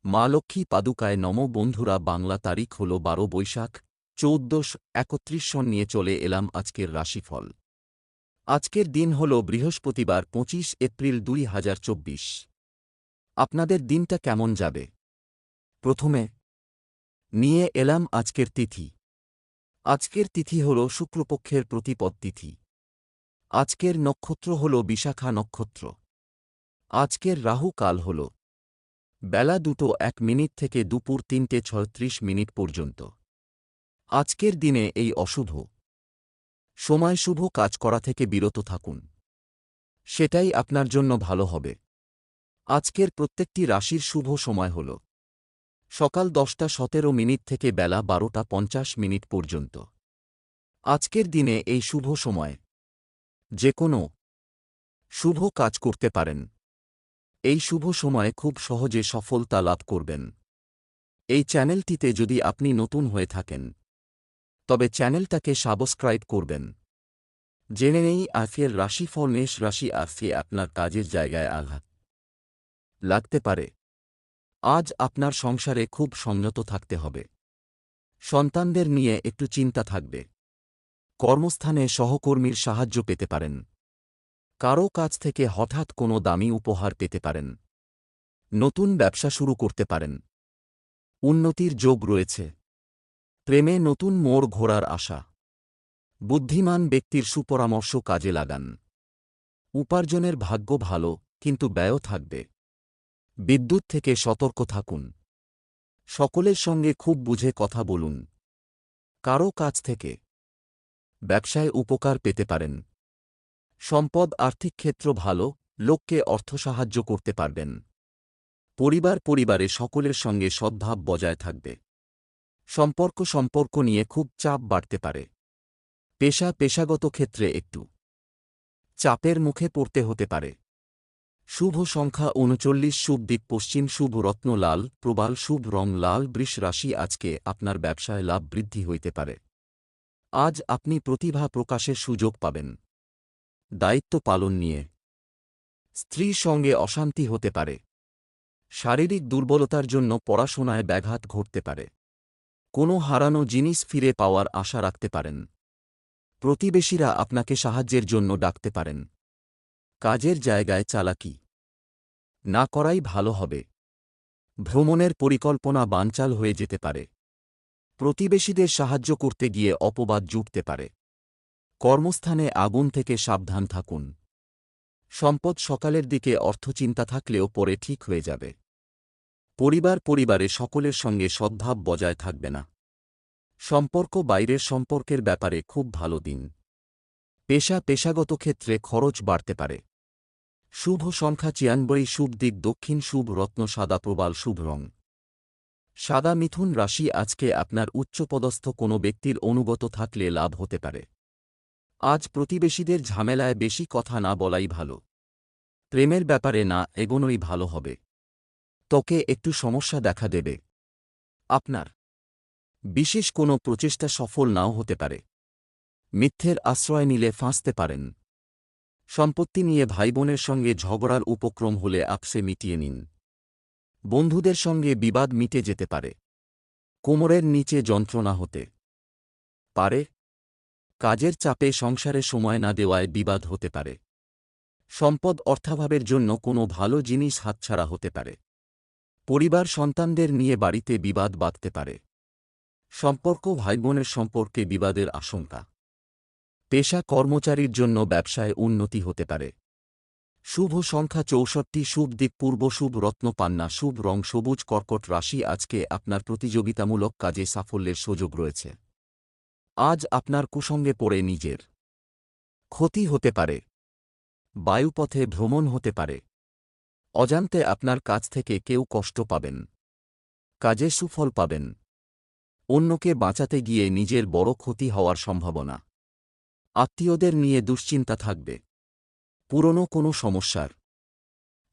মা লক্ষ্মী পাদুকায় নম। বন্ধুরা, বাংলা তারিখ হল 12 বৈশাখ 1431 সন নিয়ে চলে এলাম আজকের রাশিফল। আজকের দিন হল বৃহস্পতিবার 25 এপ্রিল 2024। আপনাদের দিনটা কেমন যাবে? প্রথমে নিয়ে এলাম আজকের তিথি। আজকের তিথি হল শুক্লপক্ষের প্রতিপদ তিথি। আজকের নক্ষত্র হল বিশাখা নক্ষত্র। আজকের রাহু কাল হল বেলা 2:01 থেকে দুপুর 3:36 পর্যন্ত। আজকের দিনে এই অশুভ সময় শুভ কাজ করা থেকে বিরত থাকুন, সেটাই আপনার জন্য ভালো হবে। আজকের প্রত্যেকটি রাশির শুভ সময় হল সকাল 10:17 থেকে বেলা 12:50 পর্যন্ত। আজকের দিনে এই শুভ সময় যে কোনো শুভ কাজ করতে পারেন। এই শুভ সময়ে খুব সহজে সফলতা লাভ করবেন। এই চ্যানেলটিতে যদি আপনি নতুন হয়ে থাকেন তবে চ্যানেলটাকে সাবস্ক্রাইব করবেন। জেনে নেই আজকের রাশিফল। মেষ রাশি, আজকে আপনার কাজের জায়গায় আঘাত লাগতে পারে। আজ আপনার সংসারে খুব সংযত থাকতে হবে। সন্তানদের নিয়ে একটু চিন্তা থাকবে। কর্মস্থানে সহকর্মীর সাহায্য পেতে পারেন। কারও কাছ থেকে হঠাৎ কোনো দামি উপহার পেতে পারেন। নতুন ব্যবসা শুরু করতে পারেন। উন্নতির যোগ রয়েছে। প্রেমে নতুন মোড় ঘোরার আশা। বুদ্ধিমান ব্যক্তির সুপরামর্শ কাজে লাগান। উপার্জনের ভাগ্য ভালো, কিন্তু ব্যয়ও থাকবে। বিদ্যুৎ থেকে সতর্ক থাকুন। সকলের সঙ্গে খুব বুঝে কথা বলুন। কারও কাছ থেকে ব্যবসায় উপকার পেতে পারেন। সম্পদ আর্থিক ক্ষেত্র ভালো, লোককে অর্থ সাহায্য করতে পারবেন। পরিবারে সকলের সঙ্গে সদ্ভাব বজায় থাকবে। সম্পর্ক নিয়ে খুব চাপ বাড়তে পারে। পেশাগত ক্ষেত্রে একটু চাপের মুখে পড়তে হতে পারে। শুভ সংখ্যা 39, শুভ দিক পশ্চিম, শুভ রত্ন লাল, প্রবাল, শুভ রং লাল। বৃষ রাশি, আজকে আপনার ব্যবসায় লাভ বৃদ্ধি হইতে পারে। আজ আপনি প্রতিভা প্রকাশের সুযোগ পাবেন। দায়িত্ব পালন নিয়ে স্ত্রীর সঙ্গে অশান্তি হতে পারে। শারীরিক দুর্বলতার জন্য পড়াশোনায় ব্যাঘাত ঘটতে পারে। কোনো হারানো জিনিস ফিরে পাওয়ার আশা রাখতে পারেন। প্রতিবেশীরা আপনাকে সাহায্যের জন্য ডাকতে পারেন। কাজের জায়গায় চালাকি না করাই ভালো হবে। ভ্রমণের পরিকল্পনা বানচাল হয়ে যেতে পারে। প্রতিবেশীদের সাহায্য করতে গিয়ে অপবাদ জুটতে পারে। কর্মস্থানে আগুন থেকে সাবধান থাকুন। সম্পদ সকালের দিকে অর্থচিন্তা থাকলেও পরে ঠিক হয়ে যাবে। পরিবারে সকলের সঙ্গে সদ্ভাব বজায় থাকবে না। বাইরের সম্পর্কের ব্যাপারে খুব ভালো দিন। পেশাগত ক্ষেত্রে খরচ বাড়তে পারে। শুভ সংখ্যা 96, শুভ দিক দক্ষিণ, শুভ রত্ন সাদা, প্রবাল, শুভ রং সাদা। মিথুন রাশি, আজকে আপনার উচ্চপদস্থ কোনো ব্যক্তির অনুগত থাকলে লাভ হতে পারে। আজ প্রতিবেশীদের ঝামেলায় বেশি কথা না বলাই ভালো। প্রেমের ব্যাপারে না এগোনোই ভালো হবে। ত্বকে একটু সমস্যা দেখা দেবে। আপনার বিশেষ কোনো প্রচেষ্টা সফল নাও হতে পারে। মিথ্যের আশ্রয় নিলে ফাঁসতে পারেন। সম্পত্তি নিয়ে ভাইবোনের সঙ্গে ঝগড়ার উপক্রম হলে আপসে মিটিয়ে নিন। বন্ধুদের সঙ্গে বিবাদ মিটে যেতে পারে। কোমরের নিচে যন্ত্রণা হতে পারে। কাজের চাপে সংসারে সময় না দেওয়ায় বিবাদ হতে পারে। সম্পদ অর্থাভাবের জন্য কোনো ভালো জিনিস হাতছাড়া হতে পারে। সন্তানদের নিয়ে বাড়িতে বিবাদ বাঁধতে পারে। ভাইবোনের সম্পর্কে বিবাদের আশঙ্কা। কর্মচারীর জন্য ব্যবসায় উন্নতি হতে পারে। শুভ সংখ্যা 64, শুভ দিক পূর্ব, শুভ রত্ন পান্না, শুভ রং সবুজ। কর্কট রাশি, আজকে আপনার প্রতিযোগিতামূলক কাজে সাফল্যের সুযোগ রয়েছে। আজ আপনার কুসঙ্গে পড়ে নিজের ক্ষতি হতে পারে। বায়ুপথে ভ্রমণ হতে পারে। অজান্তে আপনার কাছ থেকে কেউ কষ্ট পাবেন। কাজে সুফল পাবেন। অন্যকে বাঁচাতে গিয়ে নিজের বড় ক্ষতি হওয়ার সম্ভাবনা। আত্মীয়দের নিয়ে দুশ্চিন্তা থাকবে। পুরনো কোনো সমস্যার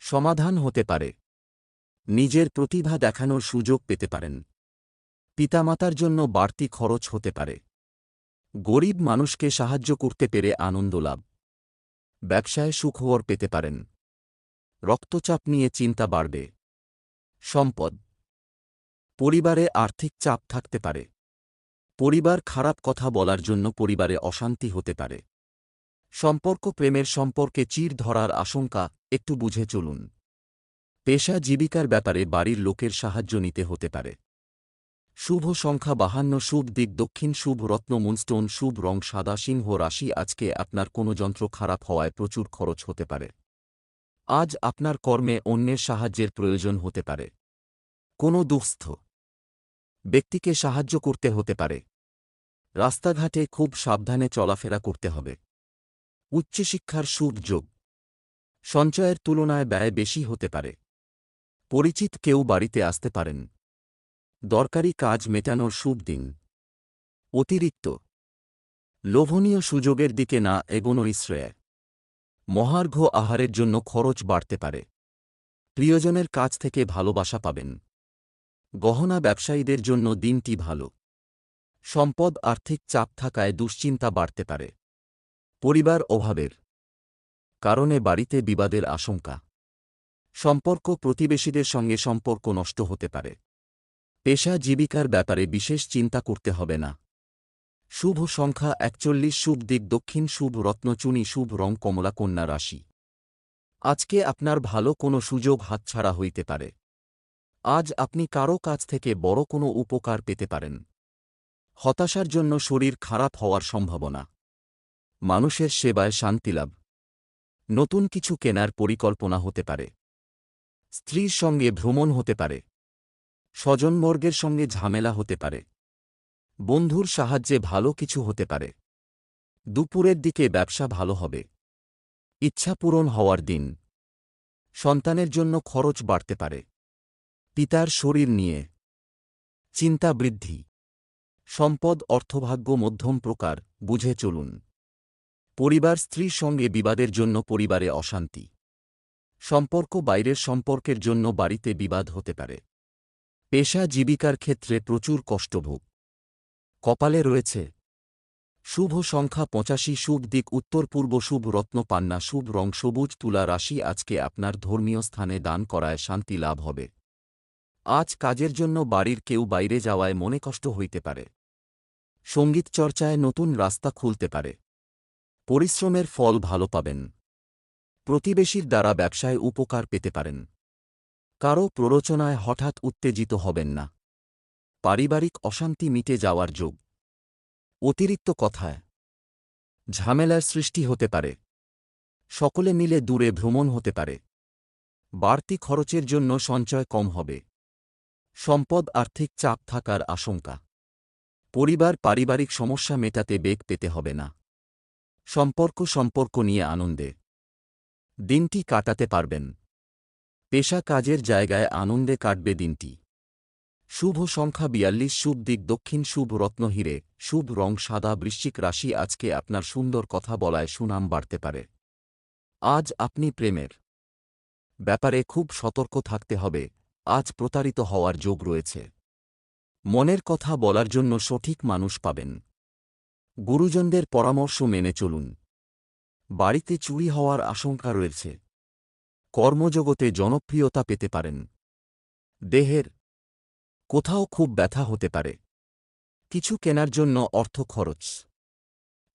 সমাধান হতে পারে। নিজের প্রতিভা দেখানোর সুযোগ পেতে পারেন। পিতামাতার জন্য বাড়তি খরচ হতে পারে। গরিব মানুষকে সাহায্য করতে পেরে আনন্দ লাভ। ব্যবসায় সুখবর পেতে পারেন। রক্তচাপ নিয়ে চিন্তা বাড়বে। সম্পদ পরিবারে আর্থিক চাপ থাকতে পারে। পরিবার খারাপ কথা বলার জন্য পরিবারে অশান্তি হতে পারে। সম্পর্ক প্রেমের সম্পর্কে চিড় ধরার আশঙ্কা, একটু বুঝে চলুন। পেশা জীবিকার ব্যাপারে বাড়ির লোকের সাহায্য নিতে হতে পারে। শুভ সংখ্যা 52, শুভ দিক দক্ষিণ, শুভ রত্ন মুনস্টোন, শুভ রং সাদা। সিংহ রাশি, আজকে আপনার কোনো যন্ত্র খারাপ হওয়ায় প্রচুর খরচ হতে পারে। আজ আপনার কর্মে অন্যের সাহায্যের প্রয়োজন হতে পারে। কোনো দুঃস্থ ব্যক্তিকে সাহায্য করতে হতে পারে। রাস্তাঘাটে খুব সাবধানে চলাফেরা করতে হবে। উচ্চশিক্ষার শুভ যোগ। সঞ্চয়ের তুলনায় ব্যয় বেশি হতে পারে। পরিচিত কেউ বাড়িতে আসতে পারেন। দরকারি কাজ মেটানোর শুভ দিন। অতিরিক্ত লোভনীয় সুযোগের দিকে না এগোনোই শ্রেয়। মহার্ঘ আহারের জন্য খরচ বাড়তে পারে। প্রিয়জনের কাছ থেকে ভালোবাসা পাবেন। গহনা ব্যবসায়ীদের জন্য দিনটি ভালো। সম্পদ আর্থিক চাপ থাকায় দুশ্চিন্তা বাড়তে পারে। পরিবার অভাবের কারণে বাড়িতে বিবাদের আশঙ্কা। সম্পর্ক প্রতিবেশীদের সঙ্গে সম্পর্ক নষ্ট হতে পারে। পেশা জীবিকার ব্যাপারে বিশেষ চিন্তা করতে হবে না। শুভ সংখ্যা 41, শুভ দিক দক্ষিণ, শুভ রত্নচুনি, শুভ রং কমলা। কন্যা রাশি, আজকে আপনার ভালো কোনো সুযোগ হাতছাড়া হইতে পারে। আজ আপনি কারও কাছ থেকে বড় কোনো উপকার পেতে পারেন। হতাশার জন্য শরীর খারাপ হওয়ার সম্ভাবনা। মানুষের সেবায় শান্তিলাভ। নতুন কিছু কেনার পরিকল্পনা হতে পারে। স্ত্রীর সঙ্গে ভ্রমণ হতে পারে। স্বজনবর্গের সঙ্গে ঝামেলা হতে পারে। বন্ধুর সাহায্যে ভালো কিছু হতে পারে। দুপুরের দিকে ব্যবসা ভালো হবে। ইচ্ছা পূরণ হওয়ার দিন। সন্তানের জন্য খরচ বাড়তে পারে। পিতার শরীর নিয়ে চিন্তা বৃদ্ধি। সম্পদ অর্থভাগ্য মধ্যম প্রকার, বুঝে চলুন। পরিবার স্ত্রীর সঙ্গে বিবাদের জন্য পরিবারে অশান্তি। সম্পর্ক বাইরের সম্পর্কের জন্য বাড়িতে বিবাদ হতে পারে। পেশা জীবিকার ক্ষেত্রে প্রচুর কষ্টভোগ। কপালে রয়েছে শুভ সংখ্যা 85, শুভ দিক উত্তর পূর্ব, শুভ রত্ন পান্না, শুভ রং সবুজ। তুলা রাশি, আজকে আপনার ধর্মীয় স্থানে দান করায় শান্তি লাভ হবে। আজ কাজের জন্য বাড়ির কেউ বাইরে যাওয়ায় মনে কষ্ট হইতে পারে। সঙ্গীত চর্চায় নতুন রাস্তা খুলতে পারে। পরিশ্রমের ফল ভালো পাবেন। প্রতিবেশীর দ্বারা ব্যবসায় উপকার পেতে পারেন। কারও প্ররোচনায় হঠাৎ উত্তেজিত হবেন না। পারিবারিক অশান্তি মিটে যাওয়ার যোগ। অতিরিক্ত কথায় ঝামেলার সৃষ্টি হতে পারে। সকলে মিলে দূরে ভ্রমণ হতে পারে। বাড়তি খরচের জন্য সঞ্চয় কম হবে। সম্পদ আর্থিক চাপ থাকার আশঙ্কা। পরিবার পারিবারিক সমস্যা মেটাতে বেগ পেতে হবে না। সম্পর্ক নিয়ে আনন্দে দিনটি কাটাতে পারবেন। পেশা কাজের জায়গায় আনন্দে কাটবে দিনটি। শুভ সংখ্যা 42, শুভ দিক দক্ষিণ, শুভ রত্ন হিরে, শুভ রং সাদা। বৃশ্চিক রাশি, আজকে আপনার সুন্দর কথা বলায় সুনাম বাড়তে পারে। আজ আপনি প্রেমের ব্যাপারে খুব সতর্ক থাকতে হবে। আজ প্রতারিত হওয়ার যোগ রয়েছে। মনের কথা বলার জন্য সঠিক মানুষ পাবেন। গুরুজনদের পরামর্শ মেনে চলুন। বাড়িতে চুরি হওয়ার আশঙ্কা রয়েছে। কর্মজগতে জনপ্রিয়তা পেতে পারেন। দেহের কোথাও খুব ব্যথা হতে পারে। কিছু কেনার জন্য অর্থ খরচ।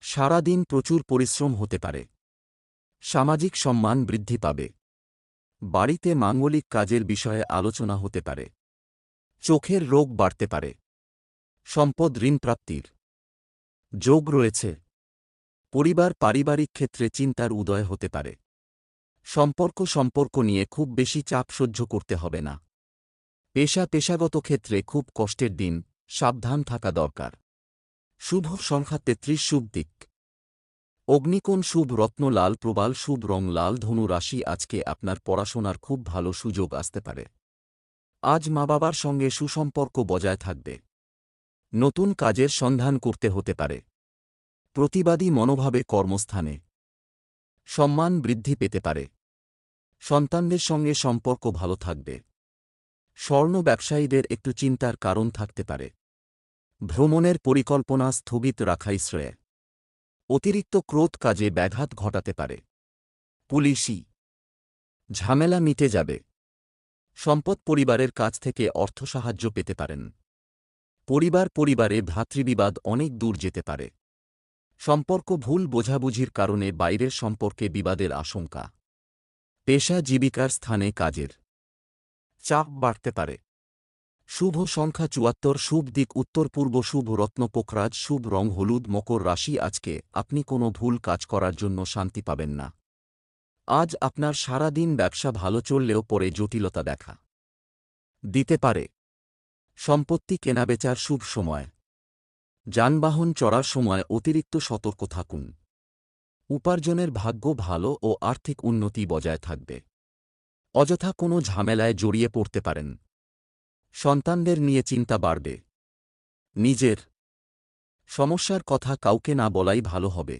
সারাদিন প্রচুর পরিশ্রম হতে পারে। সামাজিক সম্মান বৃদ্ধি পাবে। বাড়িতে মাঙ্গলিক কাজের বিষয়ে আলোচনা হতে পারে। চোখের রোগ বাড়তে পারে। সম্পদ ঋণ প্রাপ্তির যোগ রয়েছে। পরিবার পারিবারিক ক্ষেত্রে চিন্তার উদয় হতে পারে। সম্পর্ক নিয়ে খুব বেশি চাপ সহ্য করতে হবে না। পেশাগত ক্ষেত্রে খুব কষ্টের দিন, সাবধান থাকা দরকার। শুভ সংখ্যা 33, শুভ দিক অগ্নিকোণ, শুভ রত্ন লাল প্রবাল, শুভ রং লাল। ধনু রাশি, আজকে আপনার পড়াশোনার খুব ভালো সুযোগ আসতে পারে। আজ মা বাবার সঙ্গে সুসম্পর্ক বজায় থাকবে। নতুন কাজের সন্ধান করতে হতে পারে। প্রতিবাদী মনোভাবে কর্মস্থানে সম্মান বৃদ্ধি পেতে পারে। সন্তানদের সঙ্গে সম্পর্ক ভালো থাকবে। স্বর্ণ ব্যবসায়ীদের একটু চিন্তার কারণ থাকতে পারে। ভ্রমণের পরিকল্পনা স্থগিত রাখাই শ্রেয়। অতিরিক্ত ক্রোধ কাজে ব্যাঘাত ঘটাতে পারে। পুলিশি ঝামেলা মিটে যাবে। সম্পদ পরিবারের কাছ থেকে অর্থ সাহায্য পেতে পারেন। পরিবারে ভ্রাতৃবিবাদ অনেক দূর যেতে পারে। সম্পর্ক ভুল বোঝাবুঝির কারণে বাইরের সম্পর্কে বিবাদের আশঙ্কা। পেশা জীবিকার স্থানে কাজের চাপ বাড়তে পারে। শুভ সংখ্যা ৭৪, শুভ দিক উত্তর পূর্ব, শুভ রত্ন পোখরাজ, শুভ রং হলুদ। মকর রাশি, আজকে আপনি কোনো ভুল কাজ করার জন্য শান্তি পাবেন না। আজ আপনার সারা দিন ব্যবসা ভালো চললেও পরে জটিলতা দেখা দিতে পারে। সম্পত্তি কেনাবেচার শুভ সময়। যানবাহন চড়ার সময় অতিরিক্ত সতর্ক থাকুন। উপার্জনের ভাগ্য ভালো ও আর্থিক উন্নতি বজায় থাকবে। অযথা কোনো ঝামেলায় জড়িয়ে পড়তে পারেন। সন্তানদের নিয়ে চিন্তা বাড়বে। নিজের সমস্যার কথা কাউকে না বলাই ভালো হবে।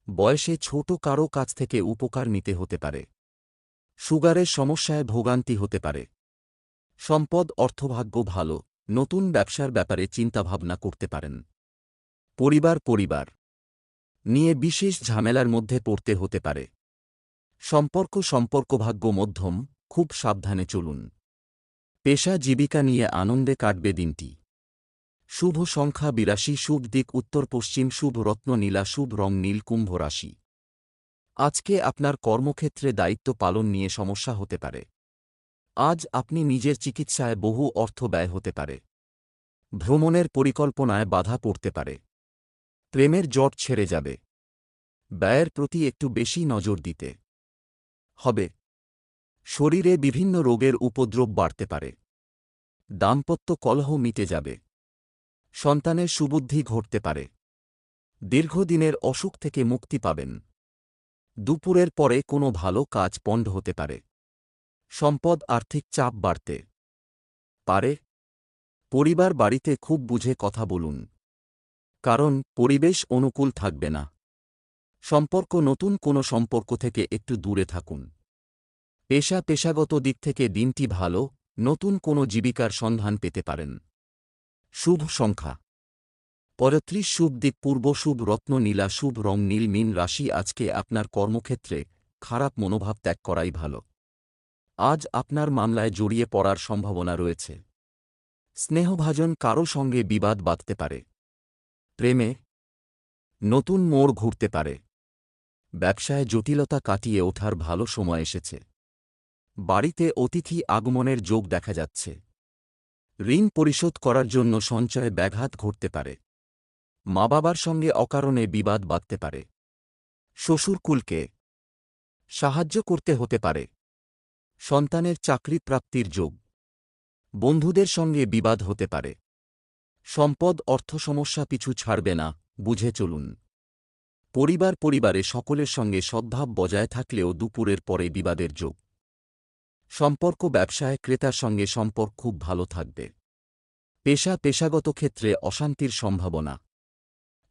বয়সে ছোট কারও কাছ থেকে উপকার নিতে হতে পারে। সুগারের সমস্যায় ভোগান্তি হতে পারে। সম্পদ অর্থভাগ্য ভালো, নতুন ব্যবসার ব্যাপারে চিন্তাভাবনা করতে পারেন। পরিবার নিয়ে বিশেষ ঝামেলার মধ্যে পড়তে হতে পারে। সম্পর্কভাগ্য মধ্যম, খুব সাবধানে চলুন। পেশা জীবিকা নিয়ে আনন্দে কাটবে দিনটি। শুভ সংখ্যা ৮২, শুভ দিক উত্তর পশ্চিম, শুভ রত্ন নীলা, শুভ রং নীল। কুম্ভ রাশি, আজকে আপনার কর্মক্ষেত্রে দায়িত্ব পালন নিয়ে সমস্যা হতে পারে। আজ আপনি নিজের চিকিৎসায় বহু অর্থ ব্যয় হতে পারে। ভ্রমণের পরিকল্পনায় বাধা পড়তে পারে। প্রেমের জট ছেড়ে যাবে। ব্যয়ের প্রতি একটু বেশি নজর দিতে হবে। শরীরে বিভিন্ন রোগের উপদ্রব বাড়তে পারে। দাম্পত্য কলহ মিটে যাবে। সন্তানের সুবুদ্ধি ঘটতে পারে। দীর্ঘদিনের অসুখ থেকে মুক্তি পাবেন। দুপুরের পরে কোনো ভালো কাজ পণ্ড হতে পারে। সম্পদ আর্থিক চাপ বাড়তে পারে। পরিবার বাড়িতে খুব বুঝে কথা বলুন, কারণ পরিবেশ অনুকূল থাকবে না। নতুন কোনো সম্পর্ক থেকে একটু দূরে থাকুন। পেশাগত দিক থেকে দিনটি ভালো, নতুন কোনো জীবিকার সন্ধান পেতে পারেন। শুভ সংখ্যা ৩৫, শুভ দিক পূর্ব, শুভ রত্ন নীলা, শুভ রং নীল। মীন রাশি, আজকে আপনার কর্মক্ষেত্রে খারাপ মনোভাব ত্যাগ করাই ভালো। আজ আপনার মামলায় জড়িয়ে পড়ার সম্ভাবনা রয়েছে। স্নেহভাজন কারও সঙ্গে বিবাদ বাঁধতে পারে। প্রেমে নতুন মোড় ঘুরতে পারে। ব্যবসায় জটিলতা কাটিয়ে ওঠার ভালো সময় এসেছে। বাড়িতে অতিথি আগমনের যোগ দেখা যাচ্ছে। ঋণ পরিশোধ করার জন্য সঞ্চয়ে ব্যাঘাত ঘটতে পারে। মা বাবার সঙ্গে অকারণে বিবাদ বাধতে পারে। শ্বশুরকুলকে সাহায্য করতে হতে পারে। সন্তানের চাকরি প্রাপ্তির যোগ। বন্ধুদের সঙ্গে বিবাদ হতে পারে। সম্পদ অর্থ সমস্যা পিছু ছাড়বে না, বুঝে চলুন। পরিবারে সকলের সঙ্গে সদ্ভাব বজায় থাকলেও দুপুরের পরে বিবাদের যোগ। ব্যবসায় ক্রেতার সঙ্গে সম্পর্ক খুব ভালো থাকবে। পেশাগত ক্ষেত্রে অশান্তির সম্ভাবনা।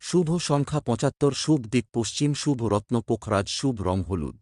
শুভ সংখ্যা ৭৫, শুভ দিক পশ্চিম, শুভ রত্ন পোখরাজ, শুভ রং হলুদ।